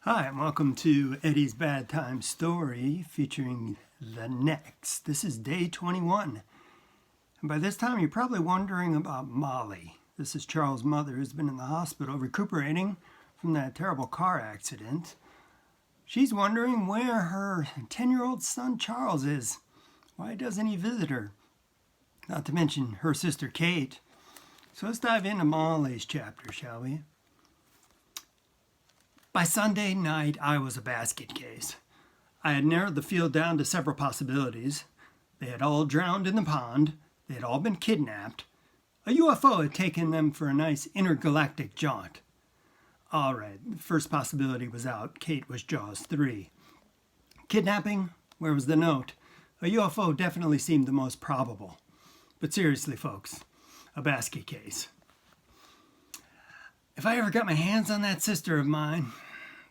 Hi, and welcome to Eddie's Bad Time Story featuring The Next. This is day 21. And by this time, you're probably wondering about Molly. This is Charles' mother who's been in the hospital recuperating from that terrible car accident. She's wondering where her 10-year-old son Charles is. Why doesn't he visit her? Not to mention her sister Kate. So let's dive into Molly's chapter, shall we? By Sunday night, I was a basket case. I had narrowed the field down to several possibilities. They had all drowned in the pond. They had all been kidnapped. A UFO had taken them for a nice intergalactic jaunt. All right, the first possibility was out. Kate was Jaws 3. Kidnapping? Where was the note? A UFO definitely seemed the most probable. But seriously, folks, a basket case. If I ever got my hands on that sister of mine,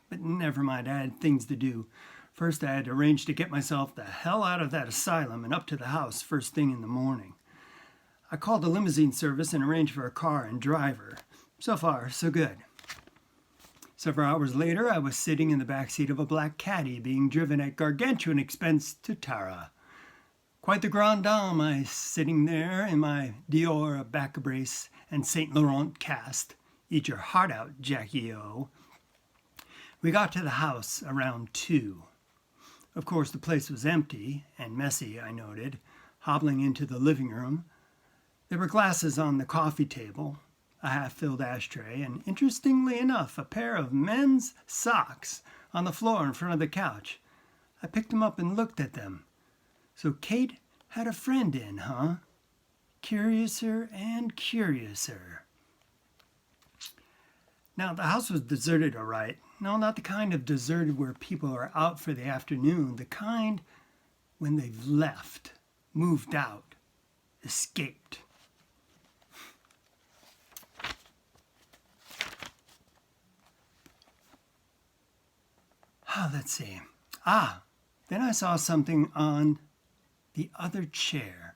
but never mind, I had things to do. First, I had to arrange to get myself the hell out of that asylum and up to the house first thing in the morning. I called the limousine service and arranged for a car and driver. So far, so good. Several hours later, I was sitting in the back seat of a black caddy being driven at gargantuan expense to Tara. Quite the grande dame, I sitting there in my Dior back brace and Saint Laurent cast. Eat your heart out, Jackie-O. We got to the house around 2. Of course, the place was empty and messy, I noted, hobbling into the living room. There were glasses on the coffee table, a half-filled ashtray, and interestingly enough, a pair of men's socks on the floor in front of the couch. I picked them up and looked at them. So Kate had a friend in, huh? Curiouser and curiouser. Now, the house was deserted, all right. No, not the kind of deserted where people are out for the afternoon. The kind when they've left, moved out, escaped. Let's see. Then I saw something on the other chair.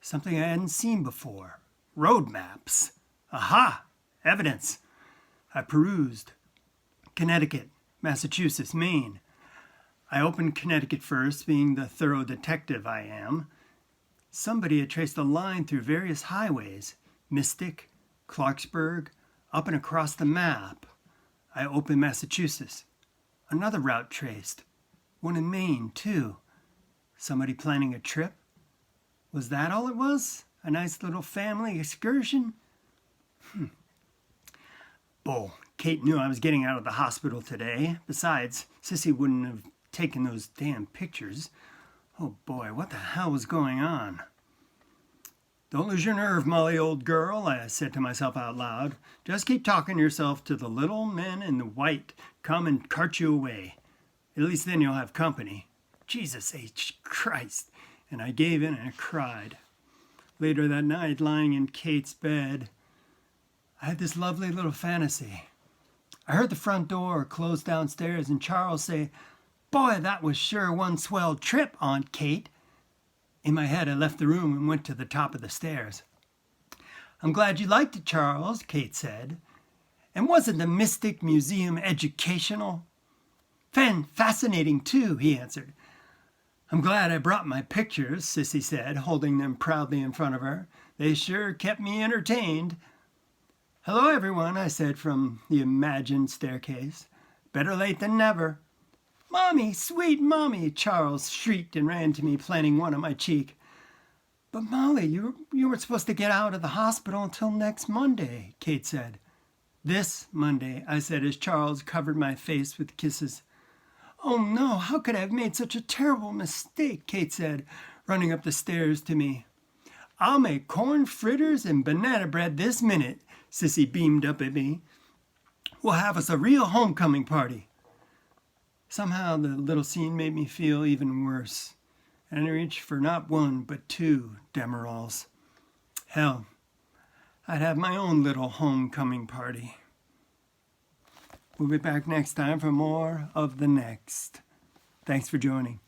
Something I hadn't seen before. Road maps. Aha! Evidence. I perused. Connecticut, Massachusetts, Maine. I opened Connecticut first, being the thorough detective I am. Somebody had traced a line through various highways. Mystic, Clarksburg, up and across the map. I opened Massachusetts. Another route traced. One in Maine, too. Somebody planning a trip? Was that all it was? A nice little family excursion? Bull. Kate knew I was getting out of the hospital today. Besides, Sissy wouldn't have taken those damn pictures. Oh boy, what the hell was going on? Don't lose your nerve, Molly, old girl, I said to myself out loud. Just keep talking yourself to the little men in the white come and cart you away. At least then you'll have company. Jesus H. Christ. And I gave in and I cried. Later that night, lying in Kate's bed, I had this lovely little fantasy. I heard the front door close downstairs and Charles say, "Boy, that was sure one swell trip, Aunt Kate." In my head, I left the room and went to the top of the stairs. "I'm glad you liked it, Charles," Kate said. "And wasn't the Mystic Museum educational?" "Fascinating, too," he answered. "I'm glad I brought my pictures," Sissy said, holding them proudly in front of her. "They sure kept me entertained." "Hello, everyone," I said from the imagined staircase. "Better late than never." "Mommy, sweet Mommy," Charles shrieked and ran to me, planting one on my cheek. "But Molly, you weren't supposed to get out of the hospital until next Monday," Kate said. "This Monday," I said as Charles covered my face with kisses. "Oh no, how could I have made such a terrible mistake?" Kate said, running up the stairs to me. "I'll make corn fritters and banana bread this minute," Sissy beamed up at me. "We'll have us a real homecoming party." Somehow the little scene made me feel even worse, and I reached for not one but 2 Demerols. Hell, I'd have my own little homecoming party. We'll be back next time for more of The Next. Thanks for joining.